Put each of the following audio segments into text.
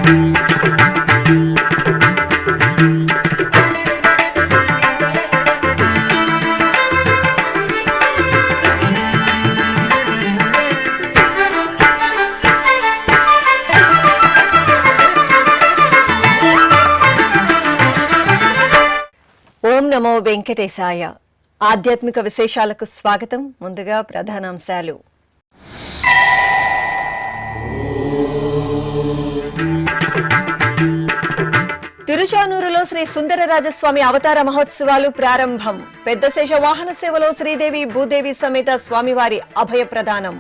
ఓం నమో వెంకటేశాయ. ఆధ్యాత్మిక విశేషాలకు స్వాగతం. ముందుగా ప్రధానాంశాలు. తిరుచానూరులో శ్రీ సుందరరాజస్వామి అవతార మహోత్సవాలు ప్రారంభం. పెద్ద శేష వాహన సేవలో శ్రీదేవి భూదేవి సమేత స్వామివారి అభయ ప్రదానం.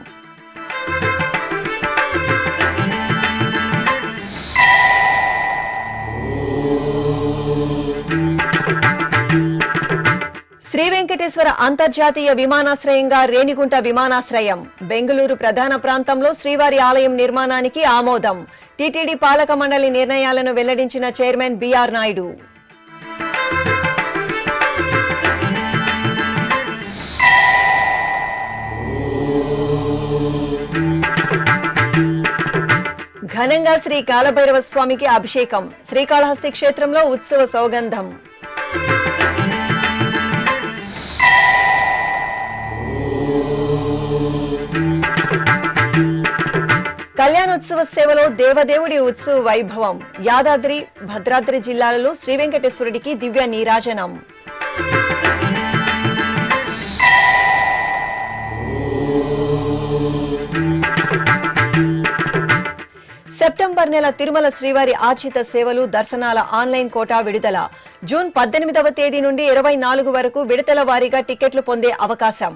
శ్రీ వెంకటేశ్వర అంతర్జాతీయ విమానాశ్రయంగా రేణిగుంట విమానాశ్రయం. బెంగళూరు ప్రధాన ప్రాంతంలో శ్రీవారి ఆలయం నిర్మాణానికి ఆమోదం. టీటీడీ పాలక మండలి నిర్ణయాలను వెల్లడించిన చైర్మన్ బిఆర్ నాయుడు. ఘనంగా శ్రీ కాలభైరవ స్వామికి అభిషేకం. శ్రీకాళహస్తి క్షేత్రంలో ఉత్సవ సౌగంధం. కళ్యాణోత్సవ సేవలో దేవదేవుడి ఉత్సవ వైభవం. యాదాద్రి భద్రాద్రి జిల్లాలలో శ్రీ వెంకటేశ్వరుడికి దివ్య నీరాజనం. సెప్టెంబర్ నెల తిరుమల శ్రీవారి ఆర్జిత సేవలు దర్శనాల ఆన్లైన్ కోటా విడుదల. జూన్ 18వ తేదీ నుండి 24 వరకు విడతల వారీగా టికెట్లు పొందే అవకాశం.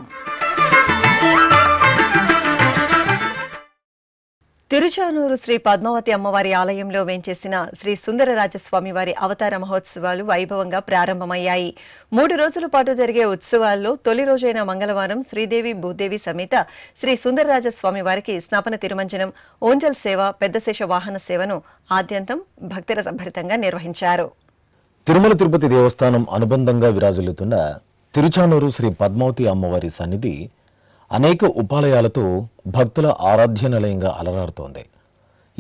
తిరుచానూరు శ్రీ పద్మావతి అమ్మవారి ఆలయంలో వేంచేసిన శ్రీ సుందరరాజస్వామి వారి అవతార మహోత్సవాలు వైభవంగా ప్రారంభమయ్యాయి. 3 రోజుల పాటు జరిగే ఉత్సవాల్లో తొలి రోజైన మంగళవారం శ్రీదేవి భూదేవి సమేత శ్రీ సుందరరాజస్వామి వారికి స్నాపన తిరుమంజనం, ఓంజల్ సేవ, పెద్దశేష వాహన సేవను ఆద్యంతం భక్తుల సంభరితంగా నిర్వహించారు. తిరుమల తిరుపతి దేవస్థానం అనుబంధంగా విరాజిల్లుతున్న తిరుచానూరు శ్రీ పద్మావతి అమ్మవారి సన్నిధి అనేక ఉపాలయాలతో భక్తుల ఆరాధ్య నిలయంగా అలరారుతోంది.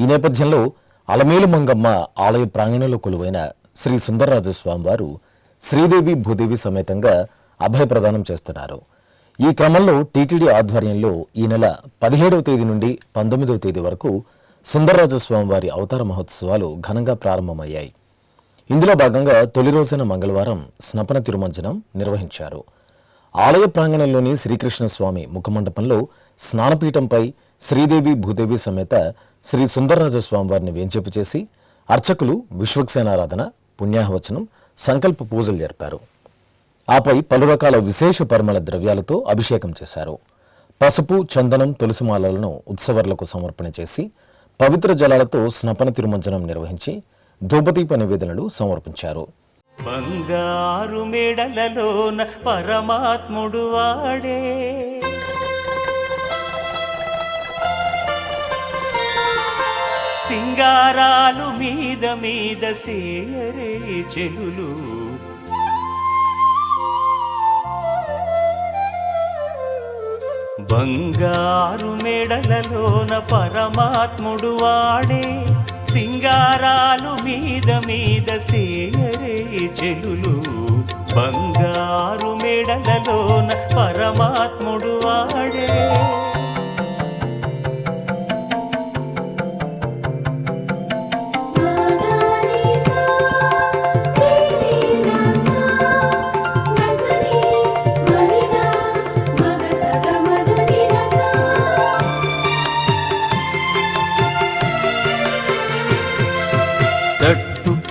ఈ నేపథ్యంలో అలమేలు మంగమ్మ ఆలయ ప్రాంగణంలో కొలువైన శ్రీ సుందరరాజస్వామి వారు శ్రీదేవి భూదేవి సమేతంగా అభయ ప్రదానం చేస్తున్నారు. ఈ క్రమంలో టీటీడీ ఆధ్వర్యంలో ఈ నెల 17వ తేదీ నుండి 19వ తేదీ వరకు సుందరరాజస్వామి వారి అవతార మహోత్సవాలు ఘనంగా ప్రారంభమయ్యాయి. ఇందులో భాగంగా తొలి రోజైన మంగళవారం స్నపన తిరుమంజనం నిర్వహించారు. ఆలయ ప్రాంగణంలోని శ్రీకృష్ణస్వామి ముఖమండపంలో స్నానపీఠంపై శ్రీదేవి భూదేవి సమేత శ్రీ సుందరరాజస్వామి వారిని వేంచేపు చేసి అర్చకులు విశ్వక్సేనారాధన, పుణ్యాహవచనం, సంకల్ప పూజలు జరిపారు. ఆపై పలు రకాల విశేష పరిమళ ద్రవ్యాలతో అభిషేకం చేశారు. పసుపు, చందనం, తులసిమాలలను ఉత్సవర్లకు సమర్పణ చేసి పవిత్ర జలాలతో స్నపన తిరుమంజనం నిర్వహించి ధూపదీప నివేదనలు సమర్పించారు. బంగారు మెడలలోన పరమాత్ముడు వాడే, సింగారాలు మీద మీద సేయరే చెలులు, బంగారు మెడలలోన పరమాత్ముడు వాడే, సింగారాలు మీద మీద సేయరే చెలులు, బంగారు మెడలలోన పరమాత్ముడు వాడే.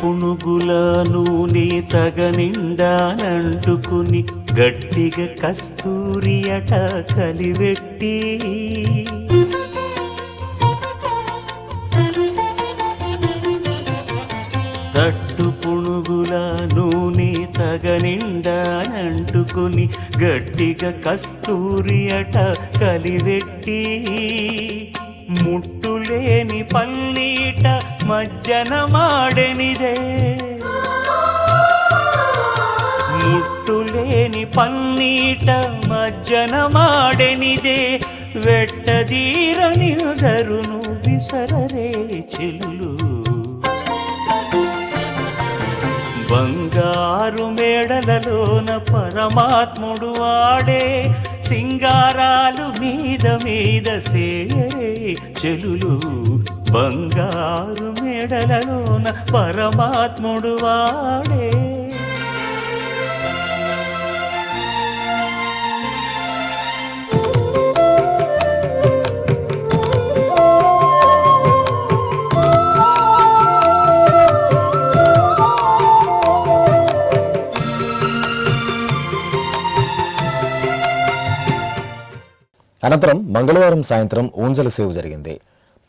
పునుగుల నూనె తగనిండానంటుకుని గట్టిగా కస్తూరి అట కలివెట్టి, తట్టు పునుగుల నూనె తగనిండానంటుకుని గట్టిగా కస్తూరి అట కలివెట్టి, ముట్టులేని పల్లీట మజ్జనమాడెనిదే, ముట్టులేని పల్లీట మజ్జనమాడెనిదే, వెట్టదీరని ధరును విసరరే చెలులు, బంగారు మేడలలోన పరమాత్ముడు వాడే సింగారాలు మీద మీద సేరే చెలులు బంగారు మేడలలోన పరమాత్ముడు వాడే. అనంతరం మంగళవారం సాయంత్రం ఊంజల సేవ జరిగింది.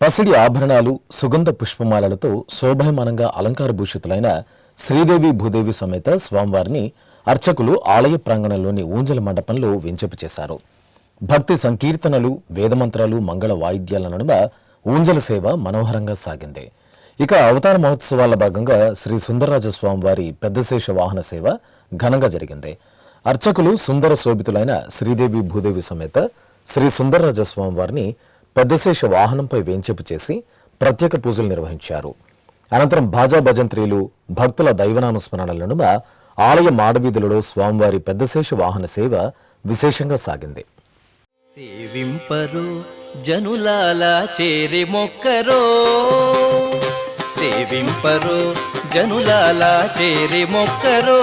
పసిడి ఆభరణాలు, సుగంధ పుష్పమాలలతో శోభాయమానంగా అలంకార భూషితులైన శ్రీదేవి భూదేవి సమేత స్వామివారిని అర్చకులు ఆలయ ప్రాంగణంలోని ఊంజల మండపంలో వెంచేపు చేశారు. భక్తి సంకీర్తనలు, వేదమంత్రాలు, మంగళ వాయిద్యాల నడుమ ఊంజల సేవ మనోహరంగా సాగింది. ఇక అవతార మహోత్సవాల భాగంగా శ్రీ సుందరరాజస్వామివారి పెద్దశేష వాహన సేవ ఘనంగా జరిగింది. అర్చకులు సుందర శోభితులైన శ్రీదేవి భూదేవి సమేత శ్రీ సుందరరాజస్వామి వారిని పెద్దశేష వాహనంపై వేంచేపు చేసి ప్రత్యేక పూజలు నిర్వహించారు. అనంతరం భాజా భజంత్రీలు, భక్తుల దైవనామస్మరణల నడుమ ఆలయ మాడవీధులలో స్వామివారి పెద్దశేష వాహన సేవ విశేషంగా సాగింది. సేవింపరు జనులాల చేరి మొక్కరో, సేవింపరు జనులాల చేరి మొక్కరో,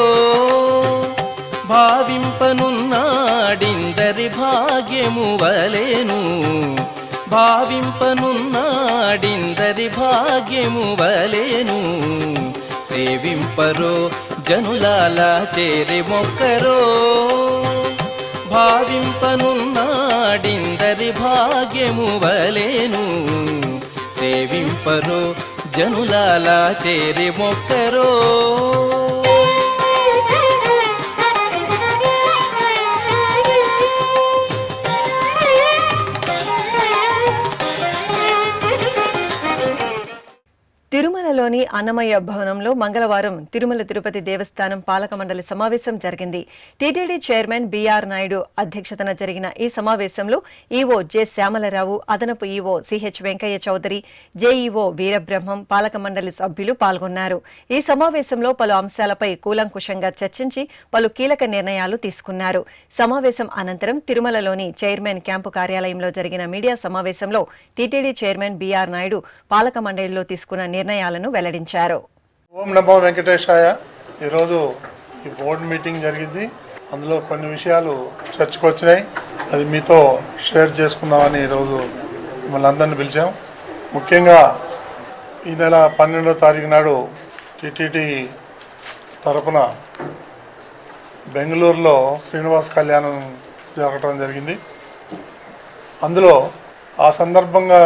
భావింపనున్నాడిందరి భాగ్యము వలెను, భావింపనున్నాడిందరి భాగ్యము వలెను, సేవింపరో జనులాల చేరి మొక్కరో, భావింపనున్నాడిందరి భాగ్యము వలెను, సేవింపరో జనులాల చేరి మొక్కరో. తిరుమలలోని అన్నమయ్య భవనంలో మంగళవారం తిరుమల తిరుపతి దేవస్థానం పాలక మండలి సమావేశం జరిగింది. టీటీడీ చైర్మన్ బీఆర్ నాయుడు అధ్యక్షతన జరిగిన ఈ సమావేశంలో ఈవో జె శ్యామలరావు, అదనపు EO CH Venkaiah Chowdary, JEO Veerabrahmam, పాలక మండలి సభ్యులు పాల్గొన్నారు. ఈ సమావేశంలో పలు అంశాలపై కూలంకుషంగా చర్చించి పలు కీలక నిర్ణయాలు తీసుకున్నారు. సమావేశం అనంతరం తిరుమలలోని చైర్మన్ క్యాంపు కార్యాలయంలో జరిగిన మీడియా సమావేశంలో టీటీడీ చైర్మన్ బీఆర్ నాయుడు పాలక మండలిలో తీసుకున్న నిర్ణయాలను వెల్లడించారు. ఓం నమో వెంకటేశాయ. ఈరోజు ఈ బోర్డు మీటింగ్ జరిగింది. అందులో కొన్ని విషయాలు చర్చకు వచ్చినాయి. అది మీతో షేర్ చేసుకుందామని ఈరోజు మిమ్మల్ని అందరినీ పిలిచాం. ముఖ్యంగా ఈ నెల 12వ తారీఖు నాడు టీటీడీ తరఫున బెంగళూరులో శ్రీనివాస్ కళ్యాణం జరగటం జరిగింది. అందులో ఆ సందర్భంగా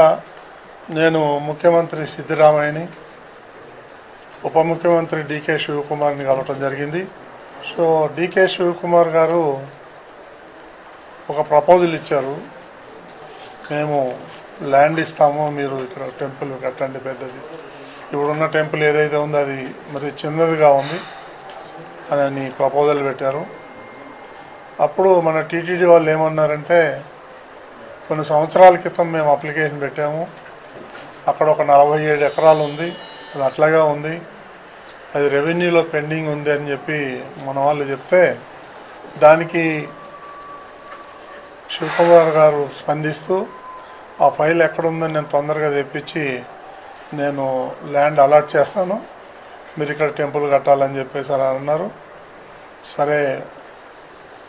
నేను ముఖ్యమంత్రి సిద్ధరామయ్యని, ఉప ముఖ్యమంత్రి డికే శివకుమార్ని కలవటం జరిగింది. సో డికే శివకుమార్ గారు ఒక ప్రపోజల్ ఇచ్చారు. మేము ల్యాండ్ ఇస్తాము, మీరు ఇక్కడ టెంపుల్ కట్టండి పెద్దది. ఇప్పుడున్న టెంపుల్ ఏదైతే ఉందో అది మరి చిన్నదిగా ఉంది అని ప్రపోజల్ పెట్టారు. అప్పుడు మన టీటీడీ వాళ్ళు ఏమన్నారంటే, కొన్ని సంవత్సరాల క్రితం మేము అప్లికేషన్ పెట్టాము, అక్కడ ఒక 47 ఎకరాలు ఉంది, అది అట్లాగా ఉంది, అది రెవెన్యూలో పెండింగ్ ఉంది అని చెప్పి మన వాళ్ళు చెప్తే, దానికి శివకుమార్ గారు స్పందిస్తూ ఆ ఫైల్ ఎక్కడుందని నేను తొందరగా తెప్పించి నేను ల్యాండ్ అలాట్ చేస్తాను, మీరు ఇక్కడ టెంపుల్ కట్టాలని చెప్పేసి అని అన్నారు. సరే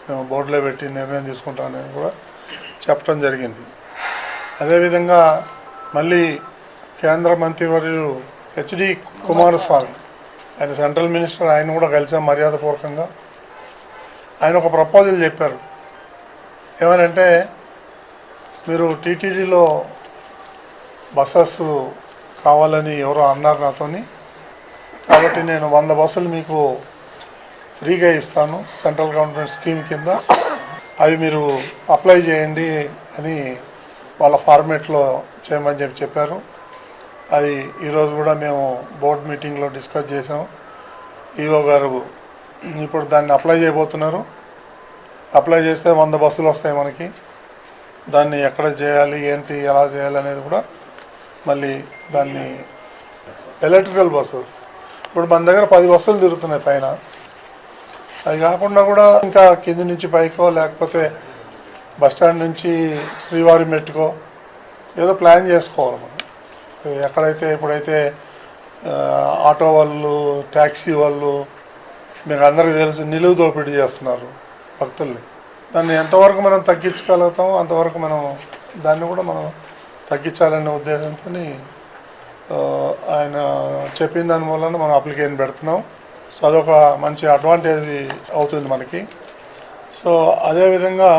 మేము బోర్డులో పెట్టి నిర్ణయం తీసుకుంటానని కూడా చెప్పడం జరిగింది. అదేవిధంగా మళ్ళీ కేంద్ర మంత్రివర్యులు హెచ్డి కుమారస్వామి, ఆయన సెంట్రల్ మినిస్టర్, ఆయన కూడా కలిసాం మర్యాదపూర్వకంగా. ఆయన ఒక ప్రపోజల్ చెప్పారు. ఏమనంటే, మీరు టీటీడీలో బస్సెస్ కావాలని ఎవరో అన్నారు నాతోని, కాబట్టి నేను 100 బస్సులు మీకు ఫ్రీగా ఇస్తాను సెంట్రల్ గవర్నమెంట్ స్కీమ్ కింద, అవి మీరు అప్లై చేయండి అని వాళ్ళ ఫార్మేట్లో చేయమని చెప్పారు. అది ఈరోజు కూడా మేము బోర్డు మీటింగ్లో డిస్కస్ చేసాం. ఈఓ గారు ఇప్పుడు దాన్ని అప్లై చేయబోతున్నారు. అప్లై చేస్తే 100 బస్సులు వస్తాయి మనకి. దాన్ని ఎక్కడ చేయాలి, ఏంటి, ఎలా చేయాలి అనేది కూడా మళ్ళీ దాన్ని ఎలక్ట్రికల్ బస్సెస్ ఇప్పుడు మన దగ్గర 10 బస్సులు తిరుగుతున్నాయి పైన. అది కాకుండా కూడా ఇంకా కింది నుంచి పైకో లేకపోతే బస్టాండ్ నుంచి శ్రీవారి మెట్టుకో ఏదో ప్లాన్ చేసుకోవాలి మనం. ఎక్కడైతే ఇప్పుడైతే ఆటో వాళ్ళు, ట్యాక్సీ వాళ్ళు, మీకు అందరికీ తెలుసు నిలువు దోపిడీ చేస్తున్నారు భక్తుల్ని. దాన్ని ఎంతవరకు మనం తగ్గించగలుగుతామో అంతవరకు మనం దాన్ని కూడా మనం తగ్గించాలనే ఉద్దేశంతో ఆయన చెప్పిన దాని వలన మనం అప్లికేషన్ పెడుతున్నాం. సో అదొక మంచి అడ్వాంటేజ్ అవుతుంది మనకి. సో అదేవిధంగా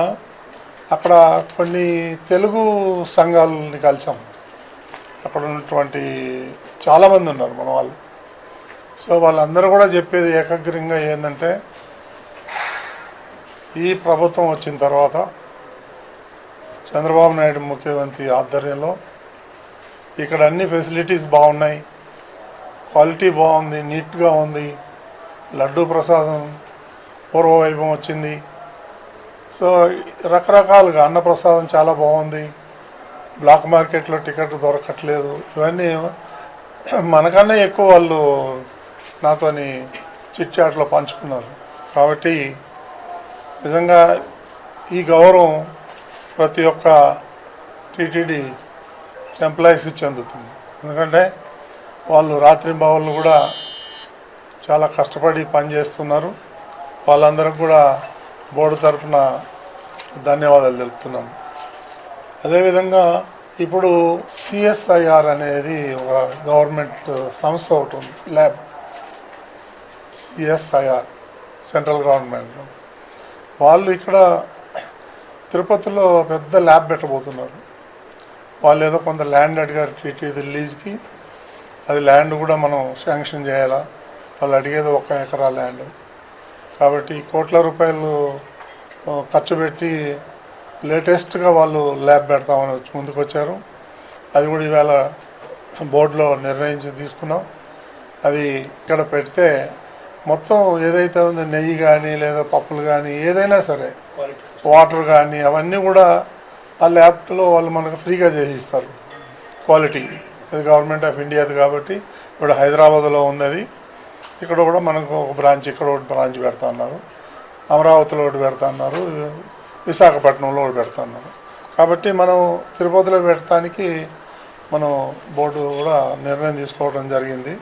అక్కడ కొన్ని తెలుగు సంఘాలని కలిసాం. అక్కడ ఉన్నటువంటి చాలామంది ఉన్నారు మన వాళ్ళు. సో వాళ్ళందరూ కూడా చెప్పేది ఏకాగ్రంగా ఏంటంటే, ఈ ప్రభుత్వం వచ్చిన తర్వాత చంద్రబాబు నాయుడు ముఖ్యమంత్రి ఆధ్వర్యంలో ఇక్కడ అన్ని ఫెసిలిటీస్ బాగున్నాయి, క్వాలిటీ బాగుంది, నీట్గా ఉంది, లడ్డూ ప్రసాదం పూర్వవైభవం వచ్చింది. సో రకరకాలుగా అన్నప్రసాదం చాలా బాగుంది, బ్లాక్ మార్కెట్లో టికెట్ దొరకట్లేదు. ఇవన్నీ మనకన్నా ఎక్కువ వాళ్ళు నాతోని చిట్ చాట్లో పంచుకున్నారు. కాబట్టి నిజంగా ఈ గౌరవం ప్రతి ఒక్క టీటీడీ ఎంప్లాయీస్కి చెందుతుంది. ఎందుకంటే వాళ్ళు రాత్రింబవళ్ళు కూడా చాలా కష్టపడి పనిచేస్తున్నారు. వాళ్ళందరికీ కూడా బోర్డు తరఫున ధన్యవాదాలు తెలుపుతున్నాను. అదేవిధంగా ఇప్పుడు సిఎస్ఐఆర్ అనేది ఒక గవర్నమెంట్ సంస్థ ఒకటి ఉంది, ల్యాబ్. సిఎస్ఐఆర్ సెంట్రల్ గవర్నమెంట్లో వాళ్ళు ఇక్కడ తిరుపతిలో పెద్ద ల్యాబ్ పెట్టబోతున్నారు. వాళ్ళు ఏదో కొంత ల్యాండ్ అడిగారు టీటీడీ రిలీజ్కి. అది ల్యాండ్ కూడా మనం శాంక్షన్ చేయాలా. వాళ్ళు అడిగేది 1 ఎకరా ల్యాండ్. కాబట్టి కోట్ల రూపాయలు ఖర్చు పెట్టి లేటెస్ట్గా వాళ్ళు ల్యాబ్ పెడతామని ముందుకు వచ్చారు. అది కూడా ఈవేళ బోర్డులో నిర్ణయించి తీసుకున్నాం. అది ఇక్కడ పెడితే మొత్తం ఏదైతే ఉందో నెయ్యి కానీ లేదా పప్పులు కానీ ఏదైనా సరే, వాటర్ కానీ అవన్నీ కూడా ఆ ల్యాబ్లో వాళ్ళు మనకు ఫ్రీగా చేసిస్తారు. క్వాలిటీ అది గవర్నమెంట్ ఆఫ్ ఇండియాది కాబట్టి ఇప్పుడు హైదరాబాద్లో ఉంది. అది ఇక్కడ కూడా మనకు ఒక బ్రాంచ్, ఇక్కడ ఒకటి బ్రాంచ్ పెడతా ఉన్నారు, అమరావతిలో ఒకటి పెడతా ఉన్నారు, విశాఖపట్నంలో ఒకటి పెడతా ఉన్నారు. కాబట్టి మనం తిరుపతిలో పెట్టడానికి మనం బోర్డు కూడా నిర్ణయం తీసుకోవడం జరిగింది.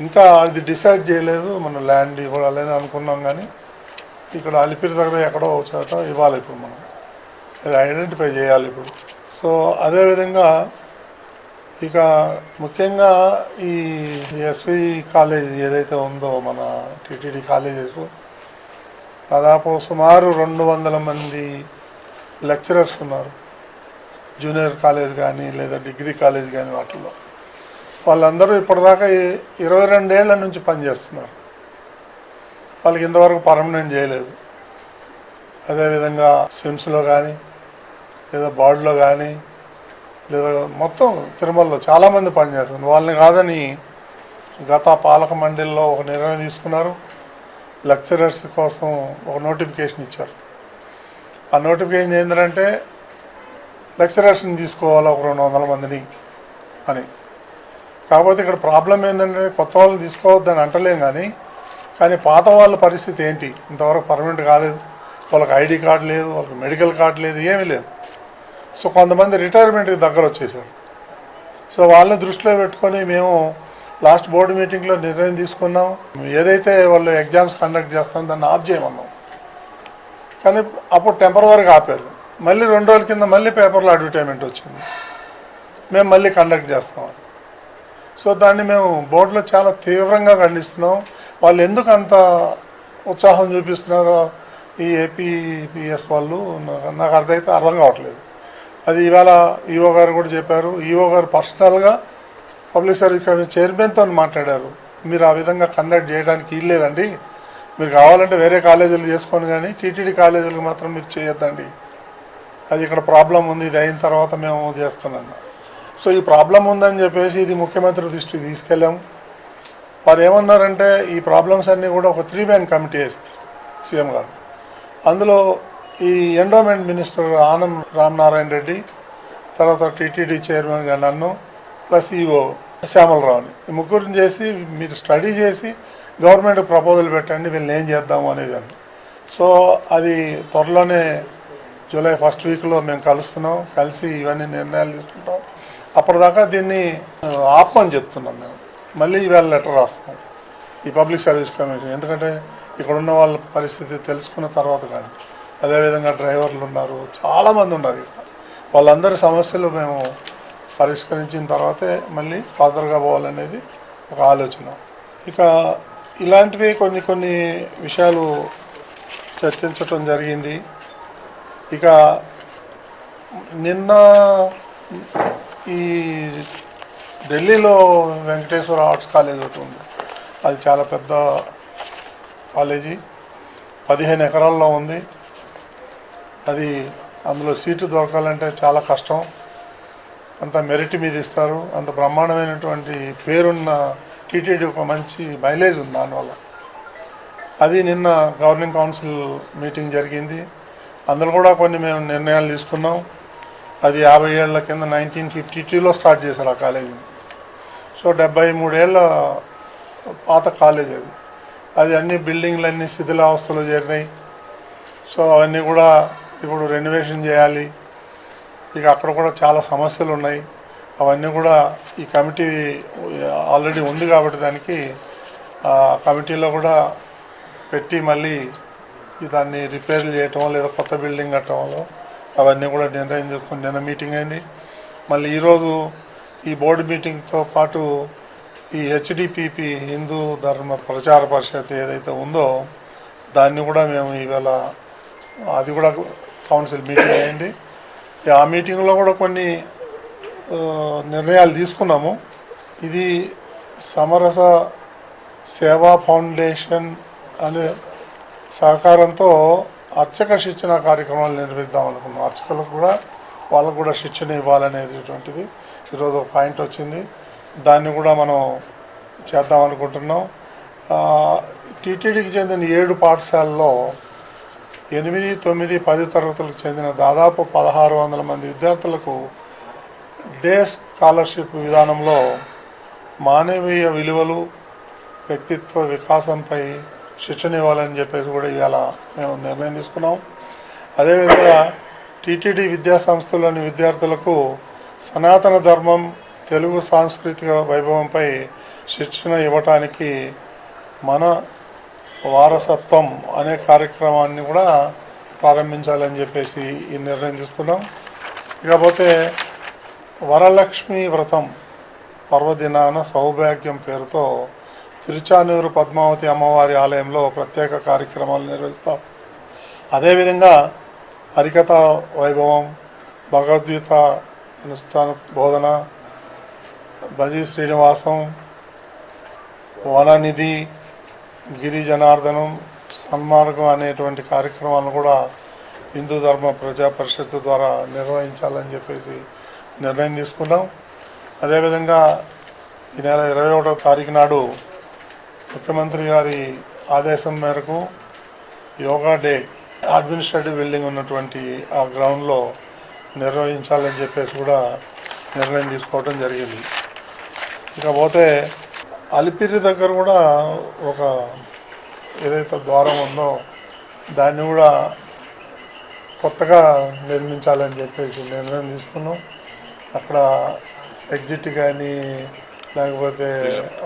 ఇంకా అది డిసైడ్ చేయలేదు, మనం ల్యాండ్ ఇవ్వాలని అనుకున్నాం. కానీ ఇక్కడ అలిపిరి దగ్గర ఎక్కడో చోట ఇవ్వాలి. ఇప్పుడు మనం అది ఐడెంటిఫై చేయాలి ఇప్పుడు. సో అదేవిధంగా ఇక ముఖ్యంగా ఈ ఎస్వి కాలేజ్ ఏదైతే ఉందో మన టీటీడీ కాలేజెస్, దాదాపు సుమారు 200 మంది లెక్చరర్స్ ఉన్నారు. జూనియర్ కాలేజ్ కానీ లేదా డిగ్రీ కాలేజ్ కానీ వాటిల్లో వాళ్ళందరూ ఇప్పటిదాకా 22 ఏళ్ల నుంచి పనిచేస్తున్నారు. వాళ్ళకి ఇంతవరకు పర్మనెంట్ చేయలేదు. అదేవిధంగా సిమ్స్లో కానీ లేదా బార్డులో కానీ లేదా మొత్తం తిరుమలలో చాలామంది పనిచేస్తున్నారు. వాళ్ళని కాదని గత పాలక మండలిలో ఒక నిర్ణయం తీసుకున్నారు. లెక్చరర్స్ కోసం ఒక నోటిఫికేషన్ ఇచ్చారు. ఆ నోటిఫికేషన్ ఏంటంటే లెక్చరర్స్ని తీసుకోవాలి ఒక 200 మందిని అని. కాకపోతే ఇక్కడ ప్రాబ్లం ఏంటంటే కొత్త వాళ్ళు తీసుకోవద్దని అంటలేం, కానీ పాత వాళ్ళ పరిస్థితి ఏంటి? ఇంతవరకు పర్మనెంట్ కాలేదు, వాళ్ళకి ఐడి కార్డు లేదు, వాళ్ళకి మెడికల్ కార్డు లేదు, ఏమీ లేదు. సో కొంతమంది రిటైర్మెంట్కి దగ్గర వచ్చేసారు. సో వాళ్ళని దృష్టిలో పెట్టుకొని మేము లాస్ట్ బోర్డు మీటింగ్లో నిర్ణయం తీసుకున్నాం. ఏదైతే వాళ్ళు ఎగ్జామ్స్ కండక్ట్ చేస్తామో దాన్ని ఆఫ్ చేయమన్నాం. కానీ అప్పుడు టెంపరవరీగా ఆపారు. మళ్ళీ 2 రోజుల కింద మళ్ళీ పేపర్లో అడ్వర్టైజ్మెంట్ వచ్చింది, మేము మళ్ళీ కండక్ట్ చేస్తామని. సో దాన్ని మేము బోర్డులో చాలా తీవ్రంగా ఖండిస్తున్నాం. వాళ్ళు ఎందుకు అంత ఉత్సాహం చూపిస్తున్నారో ఈ ఏపీపీఎస్ వాళ్ళు నాకు అర్థం కావట్లేదు. అది ఇవాళ ఈఓ గారు కూడా చెప్పారు. ఈఓ గారు పర్సనల్గా పబ్లిక్ సర్వీస్ కమిషన్ చైర్మన్తో మాట్లాడారు. మీరు ఆ విధంగా కండక్ట్ చేయడానికి వీల్లేదండి, మీరు కావాలంటే వేరే కాలేజీలు చేసుకొని కానీ టీటీడీ కాలేజీలకు మాత్రం మీరు చేయొద్దండి, అది ఇక్కడ ప్రాబ్లం ఉంది, ఇది అయిన తర్వాత మేము చేస్తున్నాను. సో ఈ ప్రాబ్లం ఉందని చెప్పేసి ఇది ముఖ్యమంత్రి దృష్టికి తీసుకెళ్ళాము. వారు ఏమన్నారంటే ఈ ప్రాబ్లమ్స్ అన్నీ కూడా ఒక 3-man కమిటీ వేశారు సీఎం గారు. అందులో ఈ ఎండోమెంట్ మినిస్టర్ ఆనం రామనారాయణ రెడ్డి, తర్వాత టీటీడీ చైర్మన్గా నన్ను, ప్లస్ ఈఓ శ్యామలరావుని. ఈ ముగ్గురిని చేసి మీరు స్టడీ చేసి గవర్నమెంట్ ప్రపోజల్ పెట్టండి, వీళ్ళని ఏం చేద్దాము అనేది అండి. సో అది త్వరలోనే జూలై ఫస్ట్ వీక్లో మేము కలుస్తున్నాం, కలిసి ఇవన్నీ నిర్ణయాలు తీసుకుంటాం. అప్పటిదాకా దీన్ని ఆపమని చెప్తున్నాం మేము. మళ్ళీ ఇవాళ లెటర్ రాస్తాం ఈ పబ్లిక్ సర్వీస్ కమిషన్, ఎందుకంటే ఇక్కడ ఉన్న వాళ్ళ పరిస్థితి తెలుసుకున్న తర్వాత. కానీ అదేవిధంగా డ్రైవర్లు ఉన్నారు, చాలామంది ఉన్నారు ఇక్కడ, వాళ్ళందరి సమస్యలు మేము పరిష్కరించిన తర్వాతే మళ్ళీ ఫర్దర్గా పోవాలనేది ఒక ఆలోచన. ఇక ఇలాంటివి కొన్ని విషయాలు చర్చించటం జరిగింది. ఇక నిన్న ఈ ఢిల్లీలో వెంకటేశ్వర ఆర్ట్స్ కాలేజ్ ఒకటి ఉంది. అది చాలా పెద్ద కాలేజీ, 15 ఎకరాల్లో ఉంది. అది అందులో సీటు దొరకాలంటే చాలా కష్టం. అంత మెరిట్ మీద ఇస్తారు. అంత బ్రహ్మాండమైనటువంటి పేరున్న టీటీడీ ఒక మంచి మైలేజ్ ఉంది దానివల్ల. అది నిన్న గవర్నింగ్ కౌన్సిల్ మీటింగ్ జరిగింది. అందులో కూడా కొన్ని మేము నిర్ణయాలు తీసుకున్నాం. అది 50 ఏళ్ల కింద 1952లో స్టార్ట్ చేశారు ఆ కాలేజీని. సో 73 ఏళ్ళ పాత కాలేజ్ అది. అది అన్ని బిల్డింగ్లన్నీ శిథిలావస్థలో చేరినాయి. సో అవన్నీ కూడా ఇప్పుడు రెనోవేషన్ చేయాలి. ఇక అక్కడ కూడా చాలా సమస్యలు ఉన్నాయి. అవన్నీ కూడా ఈ కమిటీ ఆల్రెడీ ఉంది కాబట్టి దానికి కమిటీలో కూడా పెట్టి మళ్ళీ దాన్ని రిపేర్లు చేయటం లేదా కొత్త బిల్డింగ్ కట్టడంలో అవన్నీ కూడా నిర్ణయం చేసుకుని నిన్న మీటింగ్ అయింది. మళ్ళీ ఈరోజు ఈ బోర్డు మీటింగ్తో పాటు ఈ హెచ్డిపిపి హిందూ ధర్మ ప్రచార పరిషత్ ఏదైతే ఉందో దాన్ని కూడా మేము ఇవాళ అది కూడా కౌన్సిల్ మీటింగ్ అయింది. ఆ మీటింగ్లో కూడా కొన్ని నిర్ణయాలు తీసుకున్నాము. ఇది సమరస సేవా ఫౌండేషన్ అనే సహకారంతో అర్చక శిక్షణ కార్యక్రమాలు నిర్వహిద్దాం అనుకున్నాం. అర్చకులకు కూడా వాళ్ళకు కూడా శిక్షణ ఇవ్వాలనేటువంటిది ఈరోజు ఒక పాయింట్ వచ్చింది. దాన్ని కూడా మనం చేద్దాం అనుకుంటున్నాం. టీటీడీకి చెందిన 7 పాఠశాలల్లో 8, 9, 10 తరగతులకు చెందిన దాదాపు 1600 మంది విద్యార్థులకు డే స్కాలర్షిప్ విధానంలో మానవీయ విలువలు, వ్యక్తిత్వ వికాసంపై శిక్షణ ఇవ్వాలని చెప్పేసి కూడా ఇవాళ మేము నిర్ణయం తీసుకున్నాం. అదేవిధంగా టీటీడీ విద్యా సంస్థలోని విద్యార్థులకు సనాతన ధర్మం, తెలుగు సాంస్కృతిక వైభవంపై శిక్షణ ఇవ్వటానికి మన వారసత్వం అనే కార్యక్రమాన్ని కూడా ప్రారంభించాలని చెప్పేసి ఈ నిర్ణయం తీసుకున్నాం. ఇకపోతే వరలక్ష్మి వ్రతం పర్వదినాన సౌభాగ్యం పేరుతో తిరుచానూరు పద్మావతి అమ్మవారి ఆలయంలో ప్రత్యేక కార్యక్రమాలు నిర్వహిస్తాం. అదేవిధంగా హరికథ వైభవం, భగవద్గీత అనుష్ఠాన బోధన, భజీ శ్రీనివాసం, వననిధి, గిరిజనార్దనం, సన్మార్గం అనేటువంటి కార్యక్రమాలను కూడా హిందూ ధర్మ ప్రజా పరిషత్ ద్వారా నిర్వహించాలని చెప్పేసి నిర్ణయం తీసుకున్నాం. అదేవిధంగా ఈ నెల 21వ తారీఖు నాడు ముఖ్యమంత్రి గారి ఆదేశం మేరకు యోగా డే అడ్మినిస్ట్రేటివ్ బిల్డింగ్ ఉన్నటువంటి ఆ గ్రౌండ్లో నిర్వహించాలని చెప్పేసి కూడా నిర్ణయం తీసుకోవడం జరిగింది. ఇకపోతే అలిపిరి దగ్గర కూడా ఒక ఏదైతే ద్వారం ఉందో దాన్ని కూడా కొత్తగా నిర్మించాలని చెప్పేసి నిర్ణయం తీసుకున్నాం. అక్కడ ఎగ్జిట్ కానీ లేకపోతే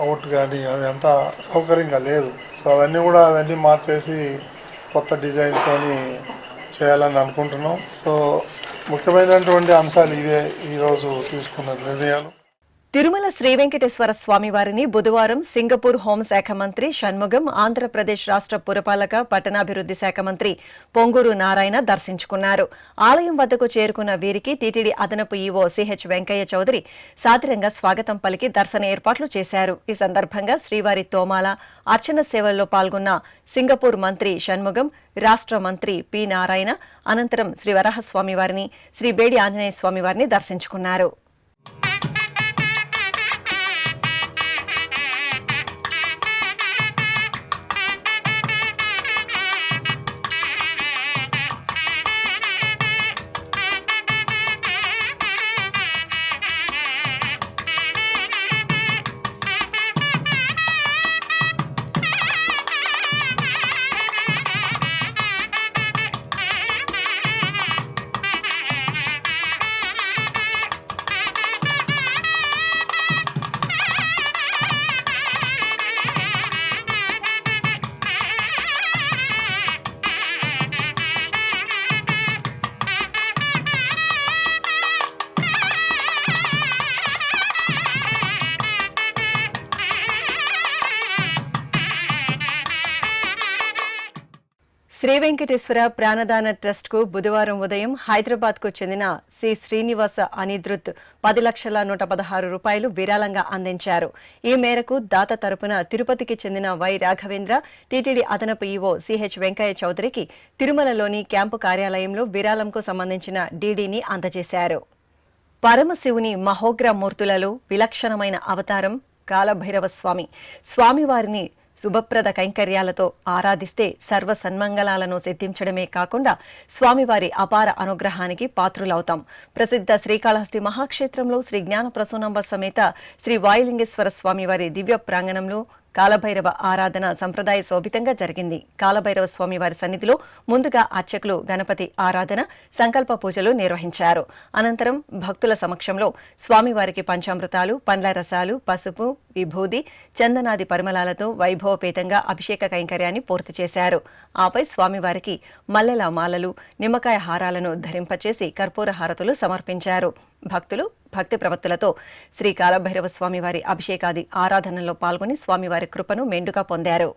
అవుట్ కానీ అది అంతా సౌకర్యంగా లేదు. సో అవన్నీ మార్చేసి కొత్త డిజైన్తో చేయాలని అనుకుంటున్నాం. సో ముఖ్యమైనటువంటి అంశాలు ఇవే ఈరోజు తీసుకున్న నిర్ణయాలు. తిరుమల శ్రీ వెంకటేశ్వర స్వామి వారిని బుధవారం సింగపూర్ హోంశాఖ మంత్రి షణ్ముగం, ఆంధ్రప్రదేశ్ రాష్ట్ర పురపాలక పట్టణాభివృద్ధి శాఖ మంత్రి పొంగూరు నారాయణ దర్శించుకున్నారు. ఆలయం వద్దకు చేరుకున్న వీరికి టీటీడీ అదనపు ఈవో సిహెచ్ వెంకయ్య చౌదరి సాదరంగా స్వాగతం పలికి దర్శన ఏర్పాట్లు చేశారు. ఈ సందర్భంగా శ్రీవారి తోమాల, అర్చన సేవల్లో పాల్గొన్న సింగపూర్ మంత్రి షణ్ముగం, రాష్ట్ర మంత్రి పి నారాయణ అనంతరం శ్రీ వరాహస్వామి వారిని, శ్రీ బేడి ఆంజనేయ స్వామి వారిని దర్శించుకున్నారు. శ్రీ వెంకటేశ్వర ప్రాణదాన ట్రస్ట్ కు బుధవారం ఉదయం హైదరాబాద్ కు చెందిన శ్రీ శ్రీనివాస అనిదృత్ 10,116 రూపాయలు విరాళంగా అందించారు. ఈ మేరకు దాత తరపున తిరుపతికి చెందిన వై రాఘవేంద్ర, టీటీడీ అదనపు ఈవో సిహెచ్ వెంకయ్య చౌదరికి తిరుమలలోని క్యాంపు కార్యాలయంలో విరాళంకు సంబంధించిన డీడీని అందజేశారు. పరమశివుని మహోగ్ర మూర్తులలో విలక్షణమైన అవతారం కాలభైరవ స్వామి. స్వామివారిని శుభప్రద కైంకర్యాలతో ఆరాధిస్తే సర్వ సన్మంగళాలను సిద్ధించడమే కాకుండా స్వామివారి అపార అనుగ్రహానికి పాత్రులవుతాం. ప్రసిద్ధ శ్రీకాళహస్తి మహాక్షేత్రంలో శ్రీ జ్ఞాన ప్రసూనంబ సమేత శ్రీ వాయులింగేశ్వర స్వామివారి దివ్య ప్రాంగణంలో కాలభైరవ ఆరాధన సంప్రదాయ శోభితంగా జరిగింది. కాలభైరవ స్వామివారి సన్నిధిలో ముందుగా అర్చకులు గణపతి ఆరాధన, సంకల్ప పూజలు నిర్వహించారు. అనంతరం భక్తుల సమక్షంలో స్వామివారికి పంచామృతాలు, పండ్ల రసాలు, పసుపు, విభూది, చందనాది పరిమళాలతో వైభవపేతంగా అభిషేక కైంకర్యాన్ని పూర్తి చేశారు. ఆపై స్వామివారికి మల్లెల మాలలు, నిమ్మకాయ హారాలను ధరింపచేసి కర్పూర హారతులు సమర్పించారు. భక్తులు భక్తి ప్రవత్తులతో శ్రీ కాలభైరవ స్వామివారి అభిషేకాది ఆరాధనలో పాల్గొని స్వామివారి కృపను మెండుగా పొందారు.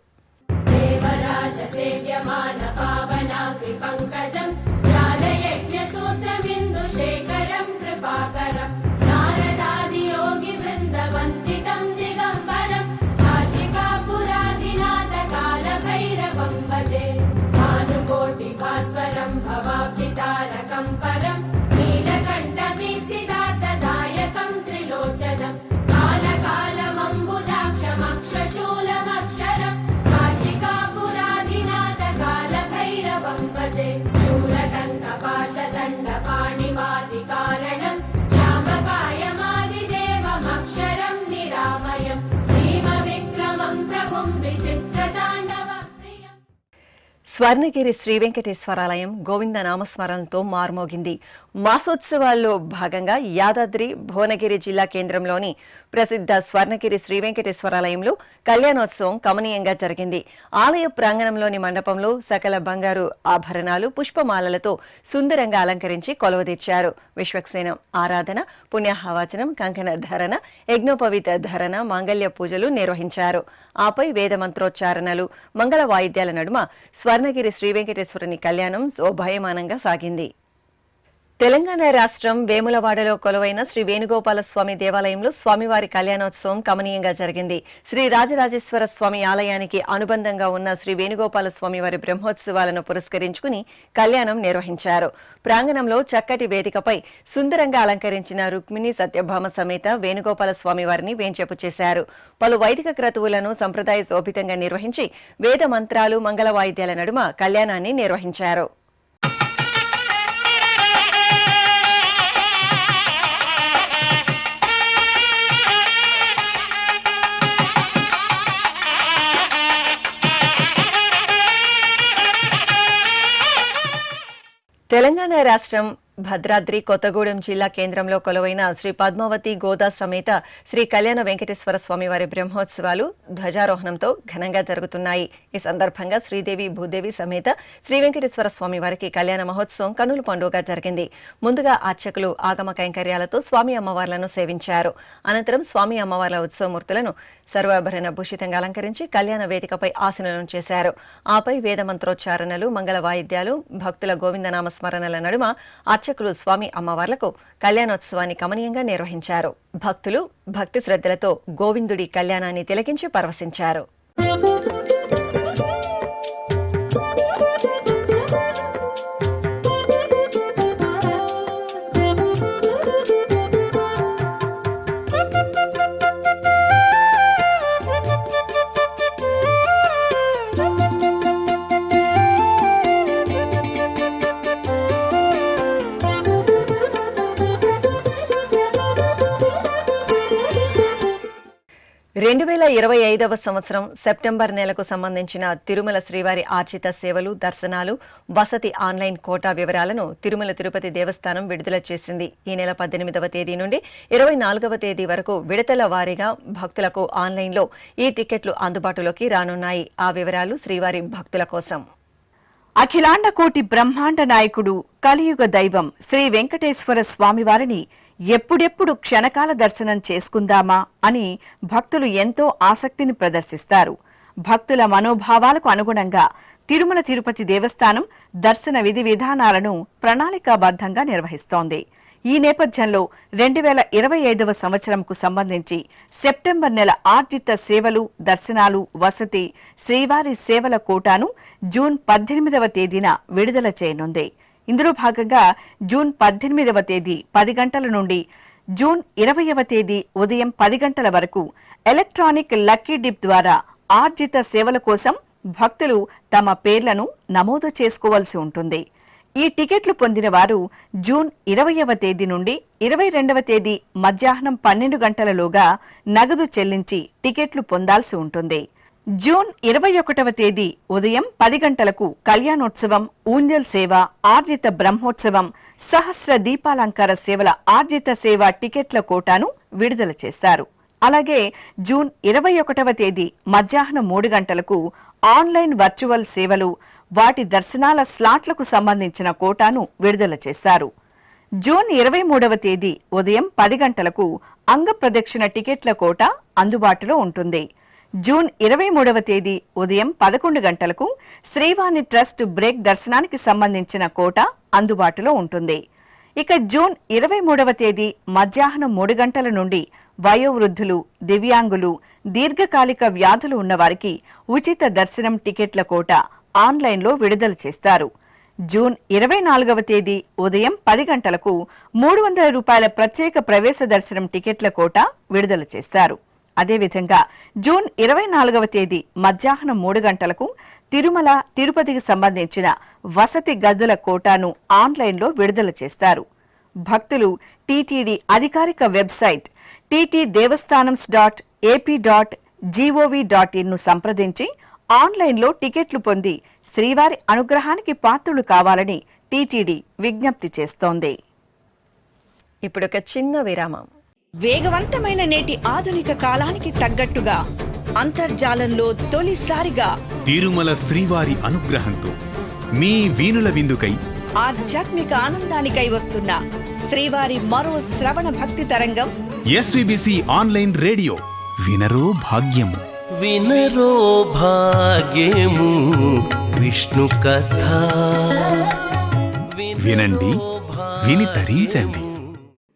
స్వర్ణగిరి శ్రీ వెంకటేశ్వరాలయం గోవింద నామస్మరణతో మార్మోగింది. మాసోత్సవాల్లో భాగంగా యాదాద్రి భువనగిరి జిల్లా కేంద్రంలోని ప్రసిద్ధ స్వర్ణగిరి శ్రీ వెంకటేశ్వరాలయంలో కళ్యాణోత్సవం కమనీయంగా జరిగింది. ఆలయ ప్రాంగణంలోని మండపంలో సకల బంగారు ఆభరణాలు, పుష్పమాలలతో సుందరంగా అలంకరించి కొలువుదీర్చారు. విశ్వక్సేనం ఆరాధన, పుణ్యాహవాచనం, కంకణ ధరణ, యజ్ఞోపవీత ధరణ, మాంగళ్య పూజలు నిర్వహించారు. ఆపై వేద మంత్రోచ్చారణలు, మంగళ వాయిద్యాల నడుమ స్వర్ణగిరి శ్రీ వెంకటేశ్వరుని కళ్యాణం శోభాయమానంగా సాగింది. తెలంగాణ రాష్ట్రం వేములవాడలో కొలువైన శ్రీ వేణుగోపాల స్వామి దేవాలయంలో స్వామివారి కళ్యాణోత్సవం కమనీయంగా జరిగింది. శ్రీ రాజరాజేశ్వర స్వామి ఆలయానికి అనుబంధంగా ఉన్న శ్రీ వేణుగోపాల స్వామివారి బ్రహ్మోత్సవాలను పురస్కరించుకుని కళ్యాణం నిర్వహించారు. ప్రాంగణంలో చక్కటి వేదికపై సుందరంగా అలంకరించిన రుక్మిణి సత్యభామ సమేత వేణుగోపాల స్వామివారిని వేంచేపు చేశారు. పలు వైదిక క్రతువులను సంప్రదాయ శోభితంగా నిర్వహించి వేద మంత్రాలు, మంగళ వాయిద్యాల నడుమ కళ్యాణాన్ని నిర్వహించారు. తెలంగాణ రాష్ట్రం భద్రాద్రి కొత్తగూడెం జిల్లా కేంద్రంలో కొలువైన శ్రీ పద్మావతి గోదా సమేత శ్రీ కళ్యాణ వెంకటేశ్వర స్వామివారి బ్రహ్మోత్సవాలు ధ్వజారోహణంతో ఘనంగా జరుగుతున్నాయి. ఈ సందర్భంగా శ్రీదేవి భూదేవి సమేత శ్రీ వెంకటేశ్వర స్వామివారికి కళ్యాణ మహోత్సవం కన్నుల పండుగగా జరిగింది. ముందుగా అర్చకులు ఆగమ కైంకర్యాలతో స్వామి అమ్మవార్లను సేవించారు. అనంతరం స్వామి అమ్మవార్ల ఉత్సవమూర్తులను సర్వాభరణ భూషితంగా అలంకరించి కళ్యాణ వేదికపై ఆసనం చేశారు. ఆపై వేద మంత్రోచ్చారణలు, మంగళ వాయిద్యాలు, భక్తుల గోవిందనామ స్మరణల నడుమ అర్చకులు స్వామి అమ్మవార్లకు కళ్యాణోత్సవాన్ని కమనీయంగా నిర్వహించారు. భక్తులు భక్తి శ్రద్ధలతో గోవిందుడి కళ్యాణాన్ని తిలకించి పరవశించారు. రెండు 2025వ సంవత్సరం సెప్టెంబర్ నెలకు సంబంధించిన తిరుమల శ్రీవారి ఆర్జిత సేవలు, దర్శనాలు, వసతి ఆన్లైన్ కోటా వివరాలను తిరుమల తిరుపతి దేవస్థానం విడుదల చేసింది. ఈ నెల 18వ తేదీ నుండి 24వ తేదీ వరకు విడతల వారీగా భక్తులకు ఆన్లైన్లో ఈ టికెట్లు అందుబాటులోకి రానున్నాయి. ఆ వివరాలు శ్రీవారి భక్తుల కోసం. అఖిలాండ కోటి బ్రహ్మాండ నాయకుడు, కలియుగ దైవం శ్రీ వెంకటేశ్వర స్వామివారిని ఎప్పుడెప్పుడు క్షణకాల దర్శనం చేసుకుందామా అని భక్తులు ఎంతో ఆసక్తిని ప్రదర్శిస్తారు. భక్తుల మనోభావాలకు అనుగుణంగా తిరుమల తిరుపతి దేవస్థానం దర్శన విధి విధానాలను ప్రణాళికాబద్ధంగా నిర్వహిస్తోంది. ఈ నేపథ్యంలో 2025వ సంవత్సరంకు సంబంధించి సెప్టెంబర్ నెల ఆర్జిత సేవలు, దర్శనాలు, వసతి, శ్రీవారి సేవల కోటాను జూన్ 18వ తేదీన విడుదల చేయనుంది. ఇందులో భాగంగా జూన్ 18వ తేదీ 10 గంటల నుండి జూన్ 20వ తేదీ ఉదయం 10 గంటల వరకు ఎలక్ట్రానిక్ లక్కీ డిప్ ద్వారా ఆర్జిత సేవల కోసం భక్తులు తమ పేర్లను నమోదు చేసుకోవాల్సి ఉంటుంది. ఈ టికెట్లు పొందిన వారు జూన్ 20వ తేదీ నుండి 22వ తేదీ మధ్యాహ్నం 12 గంటలలోగా నగదు చెల్లించి టికెట్లు పొందాల్సి ఉంటుంది. జూన్ 21వ తేదీ ఉదయం 10 గంటలకు కళ్యాణోత్సవం, ఊంజల్ సేవ, ఆర్జిత బ్రహ్మోత్సవం, సహస్ర దీపాలంకార సేవల ఆర్జిత సేవ టికెట్ల కోటాను విడుదల చేశారు. అలాగే జూన్ 21వ తేదీ మధ్యాహ్నం 3 గంటలకు ఆన్లైన్ వర్చువల్ సేవలు, వాటి దర్శనాల స్లాట్లకు సంబంధించిన కోటాను విడుదల చేశారు. జూన్ 23వ తేదీ ఉదయం 10 గంటలకు అంగప్రదక్షిణ టికెట్ల కోట అందుబాటులో ఉంటుంది. జూన్ 23వ తేదీ ఉదయం 11 గంటలకు శ్రీవాణి ట్రస్ట్ బ్రేక్ దర్శనానికి సంబంధించిన కోట అందుబాటులో ఉంటుంది. ఇక జూన్ 23వ తేదీ మధ్యాహ్నం 3 గంటల నుండి వయోవృద్ధులు, దివ్యాంగులు, దీర్ఘకాలిక వ్యాధులు ఉన్నవారికి ఉచిత దర్శనం టికెట్ల కోట ఆన్లైన్లో విడుదల చేస్తారు. జూన్ 24వ తేదీ ఉదయం 10 గంటలకు 300 రూపాయల ప్రత్యేక ప్రవేశ దర్శనం టికెట్ల కోట విడుదల చేస్తారు. అదేవిధంగా జూన్ 24వ తేదీ మధ్యాహ్నం 3 గంటలకు తిరుమల, తిరుపతికి సంబంధించిన వసతి గదుల కోటాను ఆన్లైన్లో విడుదల చేస్తారు. భక్తులు టీటీడీ అధికారిక వెబ్సైట్ ttdevastanams.ap.gov.in ను సంప్రదించి ఆన్లైన్లో టికెట్లు పొంది శ్రీవారి అనుగ్రహానికి పాత్రులు కావాలని టీటీడీ విజ్ఞప్తి చేస్తోంది. ఇప్పుడొక చిన్న విరామం. వేగవంతమైన నేటి ఆధునిక కాలానికి తగ్గట్టుగా అంతర్జాలంలో తొలిసారిగా తిరుమల శ్రీవారి అనుగ్రహంతో మీ వీణుల విందుకై ఆధ్యాత్మిక ఆనందానికై వస్తున్న శ్రీవారి మరో శ్రవణ భక్తి తరంగం ఎస్వీబీసీ ఆన్లైన్ రేడియో వినరో భాగ్యము. వినరో భాగ్యము విష్ణు కథ. వినండి, విని తరించండి.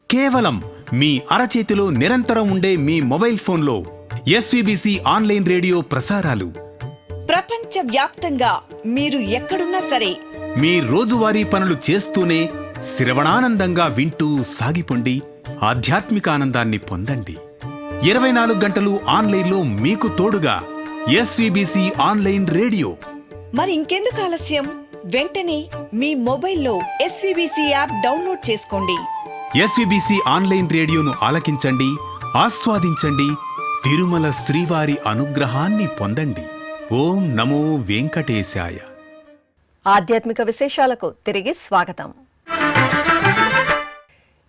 కేవలం మీ అరచేతిలో నిరంతరం ఉండే మీ మొబైల్ ఫోన్లో ఎస్వీబీసీ ఆన్లైన్ రేడియో ప్రసారాలు ప్రపంచ వ్యాప్తంగా మీరు ఎక్కడున్నా సరే మీ రోజువారీ పనులు చేస్తూనే శ్రవణానందంగా వింటూ సాగిపోండి, ఆధ్యాత్మిక ఆనందాన్ని పొందండి. 24 గంటలు ఆన్లైన్లో మీకు తోడుగా ఎస్వీబీసీ ఆన్లైన్ రేడియో. మరి ఇంకెందుకు ఆలస్యం? వెంటనే మీ మొబైల్లో ఎస్వీబీసీ యాప్ డౌన్లోడ్ చేసుకోండి. ఎస్వీబీసీ ఆన్లైన్ రేడియోను ఆలకించండి, ఆస్వాదించండి, తిరుమల శ్రీవారి అనుగ్రహాన్ని పొందండి. ఓం నమో వెంకటేశాయ. ఆధ్యాత్మిక విశేషాలకు తిరిగి స్వాగతం.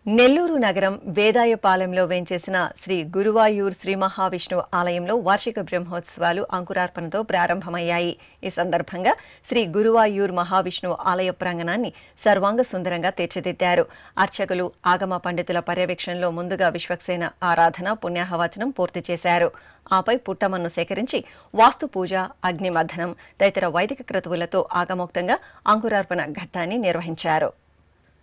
నెల్లూరు నగరం వేదాయపాలెంలో వేంచేసిన శ్రీ గురువాయూర్ శ్రీ మహావిష్ణువు ఆలయంలో వార్షిక బ్రహ్మోత్సవాలు అంకురార్పణతో ప్రారంభమయ్యాయి. ఈ సందర్భంగా శ్రీ గురువాయూర్ మహావిష్ణువు ఆలయ ప్రాంగణాన్ని సర్వాంగ సుందరంగా తీర్చిదిద్దారు. అర్చకులు, ఆగమ పండితుల పర్యవేక్షణలో ముందుగా విశ్వక్సేన ఆరాధన, పుణ్యాహవచనం పూర్తి చేశారు. ఆపై పుట్టమన్ను సేకరించి వాస్తు పూజ, అగ్నిమథనం తదితర వైదిక క్రతువులతో ఆగమోక్తంగా అంకురార్పణ ఘట్టాన్ని నిర్వహించారు.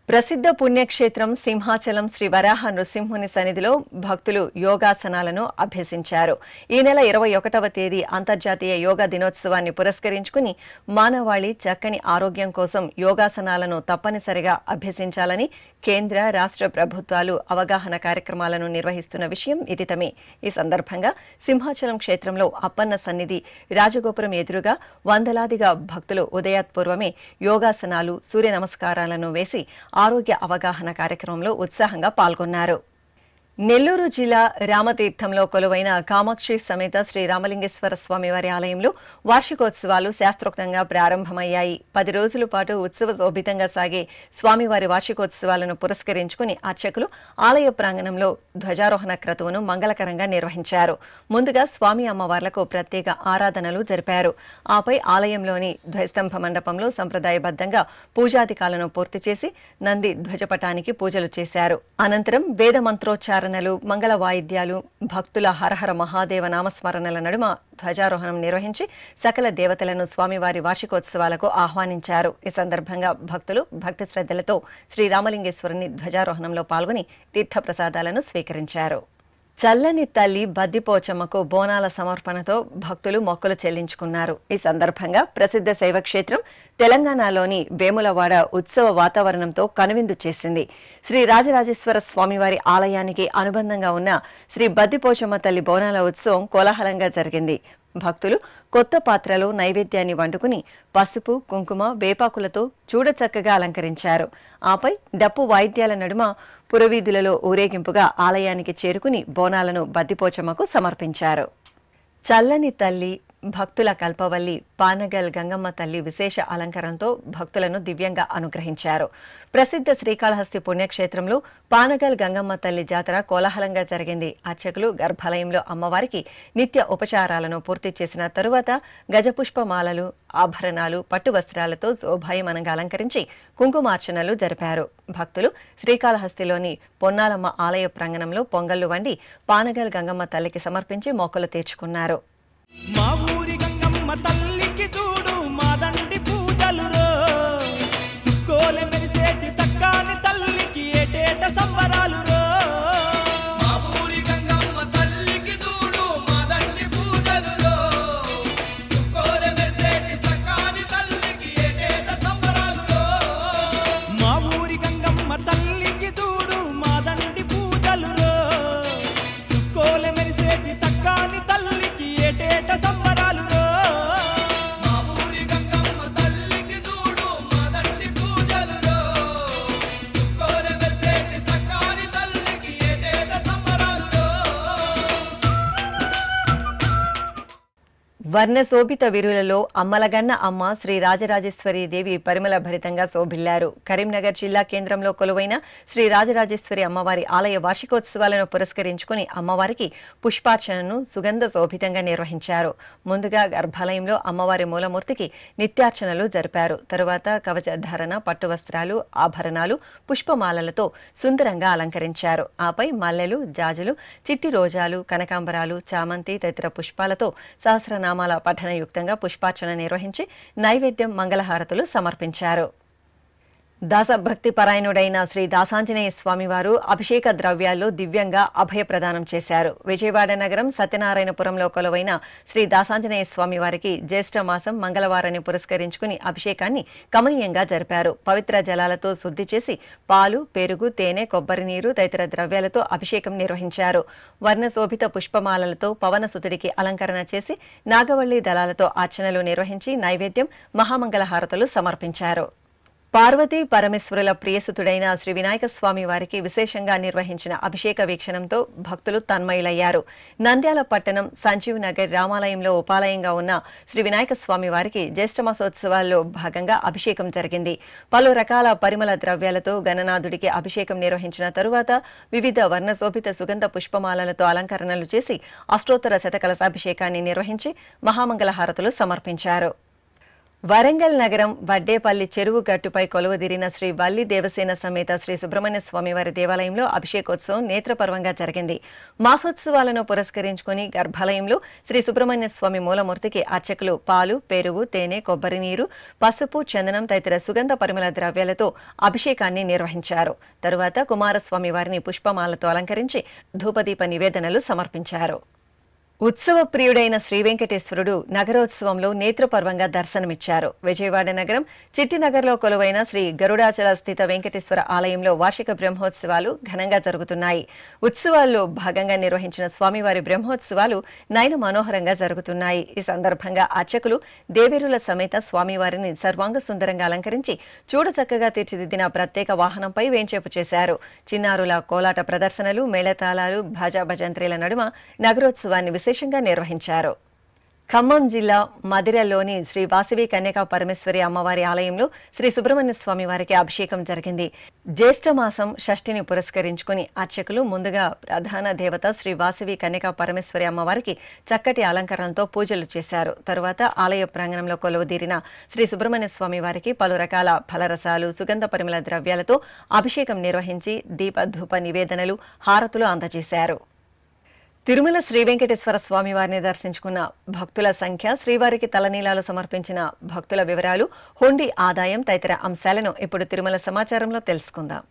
ప్రసిద్ధ పుణ్యక్షేత్రం సింహాచలం శ్రీ వరాహ నృసింహుని సన్నిధిలో భక్తులు యోగాసనాలను అభ్యసించారు. ఈ నెల 21వ తేదీ అంతర్జాతీయ యోగా దినోత్సవాన్ని పురస్కరించుకుని మానవాళి చక్కని ఆరోగ్యం కోసం యోగాసనాలను తప్పనిసరిగా అభ్యసించాలని కేంద్ర, రాష్ట్ర ప్రభుత్వాలు అవగాహన కార్యక్రమాలను నిర్వహిస్తున్న విషయం విదితమే. ఈ సందర్భంగా సింహాచలం క్షేత్రంలో అప్పన్న సన్నిధి రాజగోపురం ఎదురుగా వందలాదిగా భక్తులు ఉదయాత్పూర్వమే యోగాసనాలు, సూర్య నమస్కారాలను వేసి ఆరోగ్య అవగాహన కార్యక్రమంలో ఉత్సాహంగా పాల్గొన్నారు. నెల్లూరు జిల్లా రామతీర్థంలో కొలువైన కామాక్షి సమేత శ్రీ రామలింగేశ్వర స్వామివారి ఆలయంలో వార్షికోత్సవాలు శాస్త్రోక్తంగా ప్రారంభమయ్యాయి. 10 రోజుల పాటు ఉత్సవ శోభితంగా సాగే స్వామివారి వార్షికోత్సవాలను పురస్కరించుకుని అర్చకులు ఆలయ ప్రాంగణంలో ధ్వజారోహణ క్రతువును మంగళకరంగా నిర్వహించారు. ముందుగా స్వామి అమ్మవార్లకు ప్రత్యేక ఆరాధనలు జరిపారు. ఆపై ఆలయంలోని ధ్వజస్తంభ మండపంలో సంప్రదాయబద్ధంగా పూజాధికాలను పూర్తి చేసి నంది ధ్వజపటానికి పూజలు చేశారు. అనంతరం వేద మంత్రోచ్చారణ మేళాలరణలు, మంగళ వాయిద్యాలు, భక్తుల హరహర మహాదేవ నామస్మరణల నడుమ ధ్వజారోహణం నిర్వహించి సకల దేవతలను స్వామివారి వార్షికోత్సవాలకు ఆహ్వానించారు. ఈ సందర్భంగా భక్తులు భక్తి శ్రద్ధలతో శ్రీరామలింగేశ్వరుని ధ్వజారోహణంలో పాల్గొని తీర్థప్రసాదాలను స్వీకరించారు. చల్లని తల్లి బద్దిపోచమ్మకు బోనాల సమర్పణతో భక్తులు మొక్కులు చెల్లించుకున్నారు. ఈ సందర్భంగా ప్రసిద్ధ శైవక్షేత్రం తెలంగాణలోని వేములవాడ ఉత్సవ వాతావరణంతో కనువిందు చేసింది. శ్రీ రాజరాజేశ్వర స్వామివారి ఆలయానికి అనుబంధంగా ఉన్న శ్రీ బద్దిపోచమ్మ తల్లి బోనాల ఉత్సవం కోలాహలంగా జరిగింది. భక్తులు కొత్త పాత్రలో నైవేద్యాన్ని వండుకుని పసుపు, కుంకుమ, వేపాకులతో చూడచక్కగా అలంకరించారు. ఆపై డప్పు వాయిద్యాల నడుమ పురవీధులలో ఊరేగింపుగా ఆలయానికి చేరుకుని బోనాలను బద్దిపోచమ్మకు సమర్పించారు. చల్లని తల్లి, భక్తుల కల్పవల్లి పానగల్ గంగమ్మ తల్లి విశేష అలంకరణతో భక్తులను దివ్యంగా అనుగ్రహించారు. ప్రసిద్ధ శ్రీకాళహస్తి పుణ్యక్షేత్రంలో పానగల్ గంగమ్మ తల్లి జాతర కోలాహలంగా జరిగింది. అర్చకులు గర్భాలయంలో అమ్మవారికి నిత్య ఉపచారాలను పూర్తి చేసిన తరువాత గజపుష్పమాలలు, ఆభరణాలు, పట్టు వస్త్రాలతో శోభాయమానంగా అలంకరించి కుంకుమార్చనలు జరిపారు. భక్తులు శ్రీకాళహస్తిలోని పొన్నాలమ్మ ఆలయ ప్రాంగణంలో పొంగళ్లు వండి పానగల్ గంగమ్మ తల్లికి సమర్పించి మొక్కులు తీర్చుకున్నారు. మా ఊరి గంగమ్మ తల్లికి చూడు మాదండి పూజలు రో, సుక్కోలె మెరిసేటి సక్కాని తల్లికి ఏటేట సంబరాలు రో. మా ఊరి గంగమ్మ తల్లికి చూడు మాదండి పూజలు రో, సుక్కోలె మెరిసేటి సక్కాని తల్లికి ఏటేట సంబరాలు రో. మా ఊరి గంగమ్మ తల్లికి చూడు మాదండి పూజలు రో, సుక్కోలె మెరిసేటి సక్కాని తల్లికి ఏటేట సంబరాలు రో. మా ఊరి గంగమ్మ తల్లికి చూడు మాదండి పూజలు రో, సుక్కోలె మెరిసేటి సక్కాని తల్లికి ఏటేట సంబరాలు రో. వర్ణశోభిత వీరులలో అమ్మలగన్న అమ్మ శ్రీ రాజరాజేశ్వరి దేవి పరిమళ భరితంగా శోభిల్లారు. కరీంనగర్ జిల్లా కేంద్రంలో కొలువైన శ్రీ రాజరాజేశ్వరి అమ్మవారి ఆలయ వార్షికోత్సవాలను పురస్కరించుకుని అమ్మవారికి పుష్పార్చనను సుగంధ శోభితంగా నిర్వహించారు. ముందుగా గర్భాలయంలో అమ్మవారి మూలమూర్తికి నిత్యార్చనలు జరిపారు. తరువాత కవచధారణ, పట్టు వస్త్రాలు, ఆభరణాలు, పుష్పమాలలతో సుందరంగా అలంకరించారు. ఆపై మల్లెలు, జాజులు, చిట్టి రోజాలు, కనకాంబరాలు, చామంతి తదితర పుష్పాలతో సహస్రనామాల పఠనయుక్తంగా పుష్పార్చన నిర్వహించి నైవేద్యం, మంగళహారతులు సమర్పించారు. దాసభక్తి పరాయణుడైన శ్రీ దాసాంజనేయ స్వామివారు అభిషేక ద్రవ్యాల్లో దివ్యంగా అభయప్రదానం చేశారు. విజయవాడ నగరం సత్యనారాయణపురంలో కొలువైన శ్రీ దాసాంజనేయ స్వామివారికి జ్యేష్ఠ మాసం మంగళవారాన్ని పురస్కరించుకుని అభిషేకాన్ని కమనీయంగా జరిపారు. పవిత్ర జలాలతో శుద్ధి చేసి పాలు, పెరుగు, తేనె, కొబ్బరి నీరు తదితర ద్రవ్యాలతో అభిషేకం నిర్వహించారు. వర్ణశోభిత పుష్పమాలలతో పవనసుతుడికి అలంకరణ చేసి నాగవల్లి దళాలతో అర్చనలు నిర్వహించి నైవేద్యం, మహామంగళహారతులు సమర్పించారు. పార్వతీ పరమేశ్వరుల ప్రియసుతుడైన శ్రీ వినాయక స్వామి వారికి విశేషంగా నిర్వహించిన అభిషేక వీక్షణంతో భక్తులు తన్మయులయ్యారు. నంద్యాల పట్టణం సంజీవ్ నగర్ రామాలయంలో ఉపాలయంగా ఉన్న శ్రీ వినాయక స్వామి వారికి జ్యేష్ఠమాసోత్సవాల్లో భాగంగా అభిషేకం జరిగింది. పలు రకాల పరిమళ ద్రవ్యాలతో గణనాథుడికి అభిషేకం నిర్వహించిన తరువాత వివిధ వర్ణశోభిత సుగంధ పుష్పమాలలతో అలంకరణలు చేసి అష్టోత్తర శతకలశాభిషేకాన్ని నిర్వహించి మహామంగళహారతులు సమర్పించారు. వరంగల్ నగరం వడ్డేపల్లి చెరువు గట్టుపై కొలువుదీరిన శ్రీ వల్లి దేవసేన సమేత శ్రీ సుబ్రహ్మణ్య స్వామివారి దేవాలయంలో అభిషేకోత్సవం నేత్రపర్వంగా జరిగింది. మాసోత్సవాలను పురస్కరించుకుని గర్భాలయంలో శ్రీ సుబ్రహ్మణ్య స్వామి మూలమూర్తికి అర్చకులు పాలు, పెరుగు, తేనె, కొబ్బరి నీరు, పసుపు, చందనం తదితర సుగంధ పరిమళ ద్రవ్యాలతో అభిషేకాన్ని నిర్వహించారు. తరువాత కుమారస్వామి వారిని పుష్పమాలతో అలంకరించి ధూపదీప నివేదనలు సమర్పించారు. ఉత్సవ ప్రియుడైన శ్రీ వెంకటేశ్వరుడు నగరోత్సవంలో నేత్రపర్వంగా దర్శనమిచ్చారు. విజయవాడ నగరం చిట్టినగర్లో కొలువైన శ్రీ గరుడాచల స్థిత వెంకటేశ్వర ఆలయంలో వార్షిక బ్రహ్మోత్సవాలు ఘనంగా జరుగుతున్నాయి. ఉత్సవాల్లో భాగంగా నిర్వహించిన స్వామివారి బ్రహ్మోత్సవాలు నయన మనోహరంగా జరుగుతున్నాయి. ఈ సందర్భంగా అర్చకులు దేవేరుల సమేత స్వామివారిని సర్వాంగ సుందరంగా అలంకరించి చూడచక్కగా తీర్చిదిద్దిన ప్రత్యేక వాహనంపై వేంచేపు చేశారు. చిన్నారుల కోలాట ప్రదర్శనలు, మేళతాళాలు, భాజా భజంత్రీల నడుమ నగరోత్సవాన్ని విశేషంగా నిర్వహించారు. ఖమ్మం జిల్లా మదిరలోని శ్రీ వాసవి కన్యకా పరమేశ్వరి అమ్మవారి ఆలయంలో శ్రీ సుబ్రహ్మణ్య స్వామి వారికి అభిషేకం జరిగింది. జ్యేష్ఠ మాసం షష్ఠిని పురస్కరించుకుని అర్చకులు ముందుగా ప్రధాన దేవత శ్రీ వాసవి కన్యకా పరమేశ్వరి అమ్మవారికి చక్కటి అలంకరణతో పూజలు చేశారు. తరువాత ఆలయ ప్రాంగణంలో కొలువుదీరిన శ్రీ సుబ్రహ్మణ్య స్వామి వారికి పలు రకాల ఫలరసాలు, సుగంధ పరిమళ ద్రవ్యాలతో అభిషేకం నిర్వహించి దీప ధూప నివేదనలు, హారతులు అందజేశారు. తిరుమల శ్రీ వెంకటేశ్వర స్వామి వారిని దర్శించుకున్న భక్తుల సంఖ్య, శ్రీవారికి తలనీలాలు సమర్పించిన భక్తుల వివరాలు, హుండీ ఆదాయం తదితర అంశాలను ఇప్పుడు తిరుమల సమాచారంలో తెలుసుకుందాం.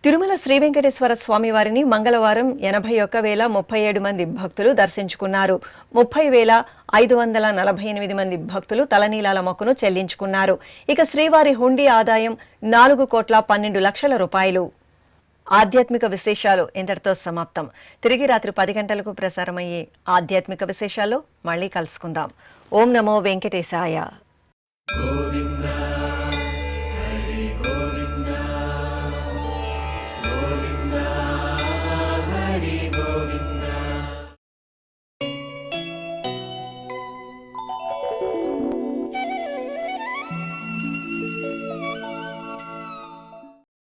తిరుమల శ్రీ వెంకటేశ్వర స్వామి వారిని మంగళవారం 81,037 మంది భక్తులు దర్శించుకున్నారు. 30,548 మంది భక్తులు తలనీలాల మొక్కును చెల్లించుకున్నారు. ఇక శ్రీవారి హుండీ ఆదాయం 4,12,00,000 రూపాయలు. ఆధ్యాత్మిక విశేషాలు ఇంతటితో సమాప్తం. తిరిగి రాత్రి 10 గంటలకు ప్రసారమయ్యే ఆధ్యాత్మిక విశేషాల్లో మళ్ళీ కలుసుకుందాం. ఓం నమో వెంకటేశాయ.